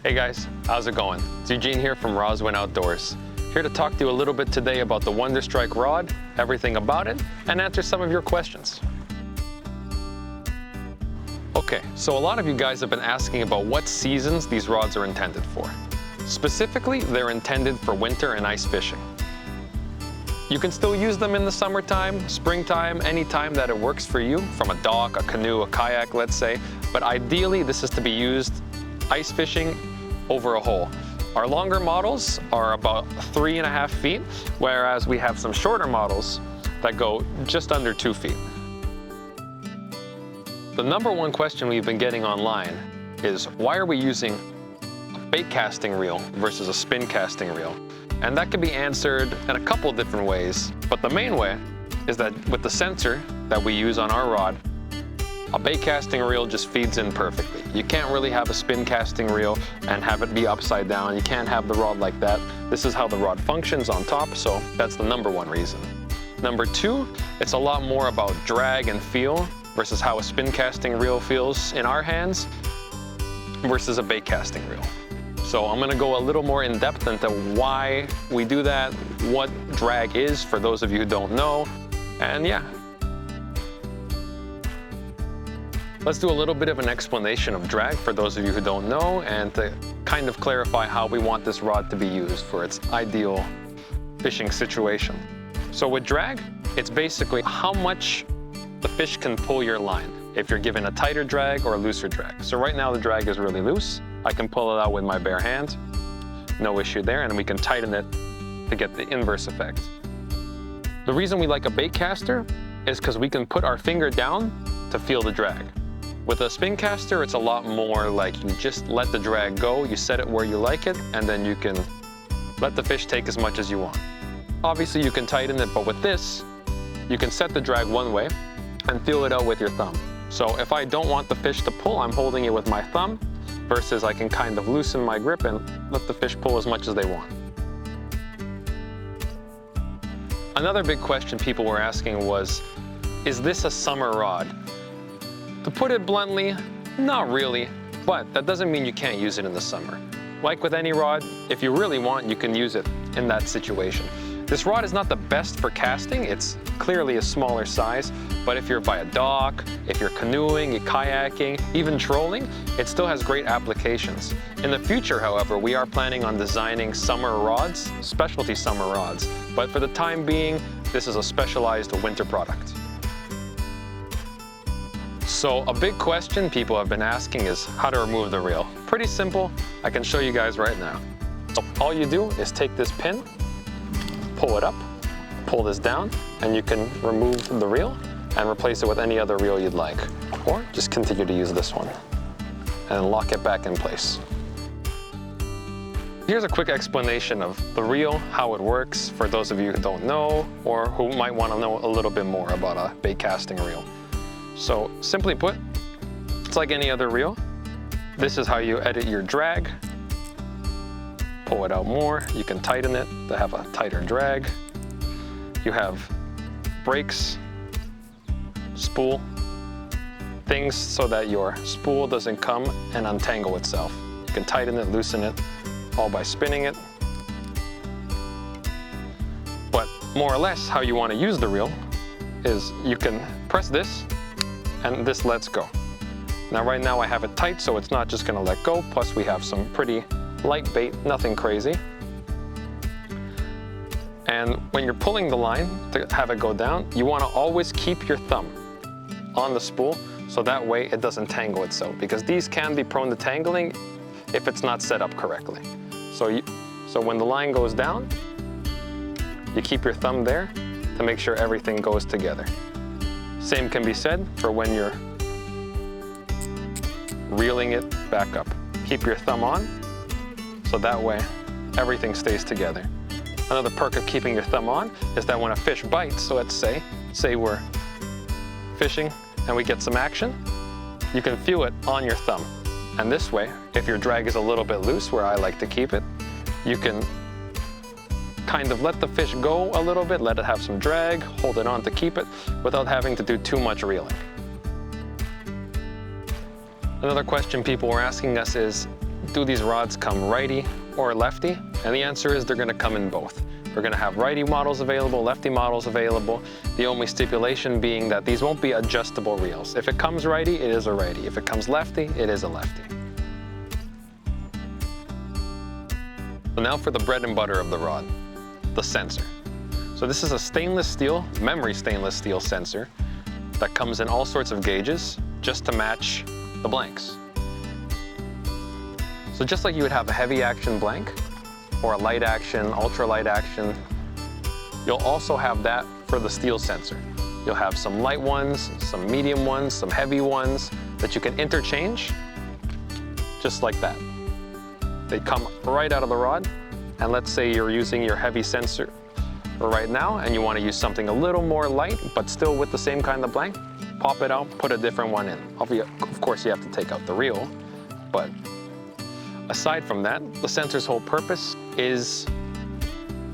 Hey guys, how's it going? It's Eugene here from Roswin Outdoors. Here to talk to you a little bit today about the WonderStrike rod, everything about it, and answer some of your questions. Okay, so a lot of you guys have been asking about what seasons these rods are intended for. Specifically, they're intended for winter and ice fishing. You can still use them in the summertime, springtime, any time that it works for you, from a dock, a canoe, a kayak, let's say, but ideally this is to be used ice fishing over a hole. Our longer models are about 3.5 feet, whereas we have some shorter models that go just under 2 feet. The number one question we've been getting online is, why are we using a bait casting reel versus a spin casting reel? And that can be answered in a couple different ways, but the main way is that with the sensor that we use on our rod, a bait casting reel just feeds in perfectly. You can't really have a spin casting reel and have it be upside down. You can't have the rod like that. This is how the rod functions on top, so that's the number one reason. Number two, it's a lot more about drag and feel versus how a spin casting reel feels in our hands versus a bait casting reel. So I'm gonna go a little more in depth into why we do that, what drag is for those of you who don't know, and yeah. Let's do a little bit of an explanation of drag for those of you who don't know, and to kind of clarify how we want this rod to be used for its ideal fishing situation. So with drag, it's basically how much the fish can pull your line, if you're given a tighter drag or a looser drag. So right now the drag is really loose. I can pull it out with my bare hand, no issue there, and we can tighten it to get the inverse effect. The reason we like a bait caster is because we can put our finger down to feel the drag. With a spin caster, it's a lot more like you just let the drag go, you set it where you like it, and then you can let the fish take as much as you want. Obviously you can tighten it, but with this, you can set the drag one way and feel it out with your thumb. So if I don't want the fish to pull, I'm holding it with my thumb, versus I can kind of loosen my grip and let the fish pull as much as they want. Another big question people were asking was, is this a summer rod? To put it bluntly, not really, but that doesn't mean you can't use it in the summer. Like with any rod, if you really want, you can use it in that situation. This rod is not the best for casting, it's clearly a smaller size, but if you're by a dock, if you're canoeing, you're kayaking, even trolling, it still has great applications. In the future, however, we are planning on designing summer rods, specialty summer rods, but for the time being, this is a specialized winter product. So a big question people have been asking is how to remove the reel. Pretty simple, I can show you guys right now. So all you do is take this pin, pull it up, pull this down, and you can remove the reel and replace it with any other reel you'd like. Or just continue to use this one and lock it back in place. Here's a quick explanation of the reel, how it works for those of you who don't know or who might want to know a little bit more about a bait casting reel. So simply put, it's like any other reel. This is how you edit your drag. Pull it out more, you can tighten it to have a tighter drag. You have brakes, spool, things so that your spool doesn't come and untangle itself. You can tighten it, loosen it, all by spinning it. But more or less how you want to use the reel is you can press this and this lets go. Now right now I have it tight, so it's not just going to let go, plus we have some pretty light bait, nothing crazy. And when you're pulling the line to have it go down, you want to always keep your thumb on the spool so that way it doesn't tangle itself, because these can be prone to tangling if it's not set up correctly. So when the line goes down, you keep your thumb there to make sure everything goes together. Same can be said for when you're reeling it back up. Keep your thumb on, so that way everything stays together. Another perk of keeping your thumb on is that when a fish bites, so let's say we're fishing and we get some action, you can feel it on your thumb. And this way, if your drag is a little bit loose, where I like to keep it, you can kind of let the fish go a little bit, let it have some drag, hold it on to keep it without having to do too much reeling. Another question people were asking us is, do these rods come righty or lefty? And the answer is they're gonna come in both. We're gonna have righty models available, lefty models available. The only stipulation being that these won't be adjustable reels. If it comes righty, it is a righty. If it comes lefty, it is a lefty. So now for the bread and butter of the rod, the sensor. So this is a stainless steel, memory stainless steel sensor that comes in all sorts of gauges just to match the blanks. So just like you would have a heavy action blank or a light action, ultra light action, you'll also have that for the steel sensor. You'll have some light ones, some medium ones, some heavy ones that you can interchange just like that. They come right out of the rod, and let's say you're using your heavy sensor right now and you want to use something a little more light but still with the same kind of blank, pop it out, put a different one in. Of course you have to take out the reel, but aside from that, the sensor's whole purpose is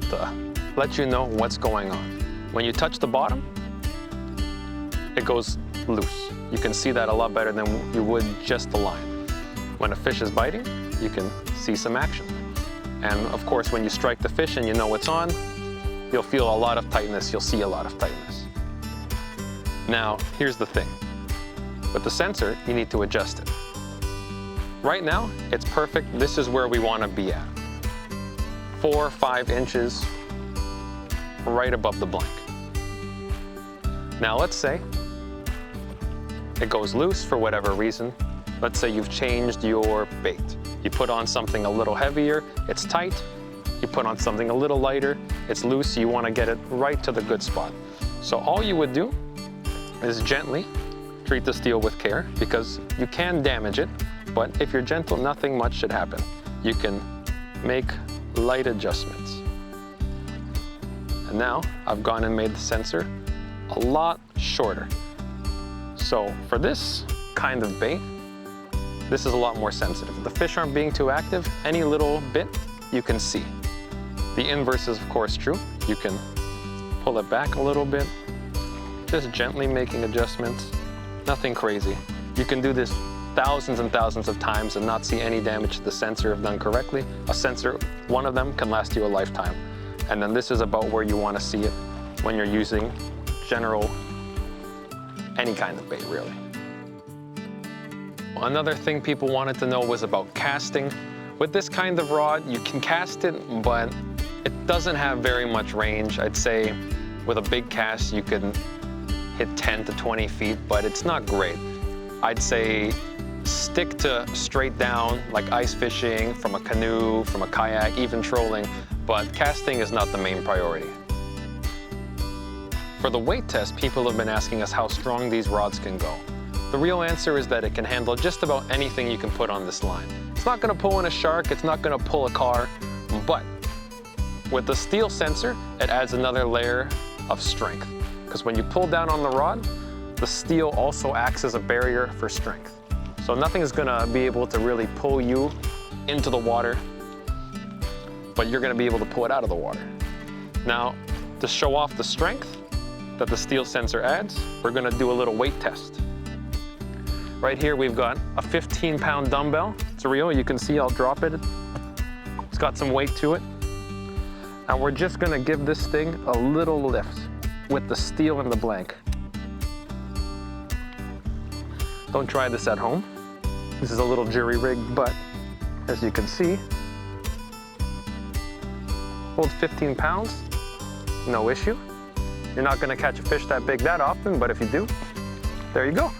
to let you know what's going on. When you touch the bottom, it goes loose. You can see that a lot better than you would just the line. When a fish is biting, you can see some action. And of course, when you strike the fish and you know it's on, you'll feel a lot of tightness, you'll see a lot of tightness. Now, here's the thing. With the sensor, you need to adjust it. Right now, it's perfect. This is where we want to be at. 4 or 5 inches right above the blank. Now, let's say it goes loose for whatever reason. Let's say you've changed your bait. You put on something a little heavier, it's tight. You put on something a little lighter, it's loose, you want to get it right to the good spot. So all you would do is gently treat the steel with care, because you can damage it, but if you're gentle, nothing much should happen. You can make light adjustments. And now I've gone and made the sensor a lot shorter. So for this kind of bait, this is a lot more sensitive. If the fish aren't being too active, any little bit you can see. The inverse is of course true. You can pull it back a little bit, just gently making adjustments, nothing crazy. You can do this thousands and thousands of times and not see any damage to the sensor if done correctly. A sensor, one of them can last you a lifetime. And then this is about where you want to see it when you're using any kind of bait really. Another thing people wanted to know was about casting. With this kind of rod, you can cast it, but it doesn't have very much range. I'd say with a big cast, you can hit 10 to 20 feet, but it's not great. I'd say stick to straight down, like ice fishing, from a canoe, from a kayak, even trolling, but casting is not the main priority. For the weight test, people have been asking us how strong these rods can go. The real answer is that it can handle just about anything you can put on this line. It's not gonna pull in a shark, it's not gonna pull a car, but with the steel sensor, it adds another layer of strength. Because when you pull down on the rod, the steel also acts as a barrier for strength. So nothing is gonna be able to really pull you into the water, but you're gonna be able to pull it out of the water. Now, to show off the strength that the steel sensor adds, we're gonna do a little weight test. Right here, we've got a 15-pound dumbbell. It's real, you can see I'll drop it. It's got some weight to it. And we're just gonna give this thing a little lift with the steel and the blank. Don't try this at home. This is a little jury rig, but as you can see, holds 15 pounds, no issue. You're not gonna catch a fish that big that often, but if you do, there you go.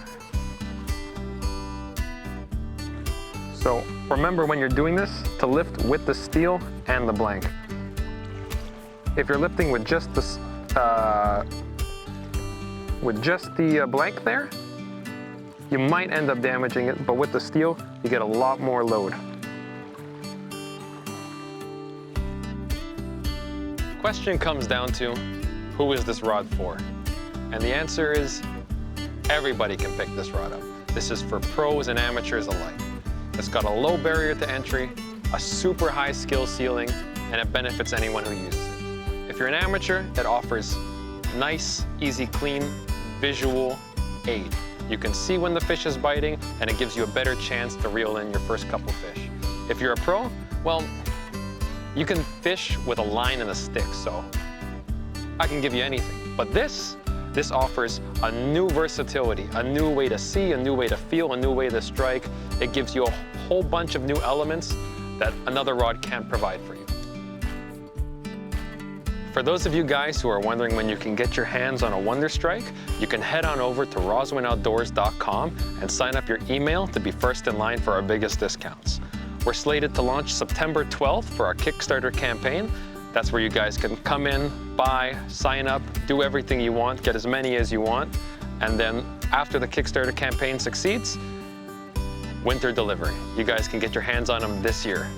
So remember when you're doing this to lift with the steel and the blank. If you're lifting with just the blank there, you might end up damaging it, but with the steel, you get a lot more load. Question comes down to, who is this rod for? And the answer is, everybody can pick this rod up. This is for pros and amateurs alike. It's got a low barrier to entry, a super high skill ceiling, and it benefits anyone who uses it. If you're an amateur, it offers nice, easy, clean, visual aid. You can see when the fish is biting, and it gives you a better chance to reel in your first couple fish. If you're a pro, well, you can fish with a line and a stick, so I can give you anything. But this offers a new versatility, a new way to see, a new way to feel, a new way to strike. It gives you a whole bunch of new elements that another rod can't provide for you. For those of you guys who are wondering when you can get your hands on a WonderStrike, you can head on over to roswinoutdoors.com and sign up your email to be first in line for our biggest discounts. We're slated to launch September 12th for our Kickstarter campaign. That's where you guys can come in, buy, sign up, do everything you want, get as many as you want, and then after the Kickstarter campaign succeeds, winter delivery. You guys can get your hands on them this year.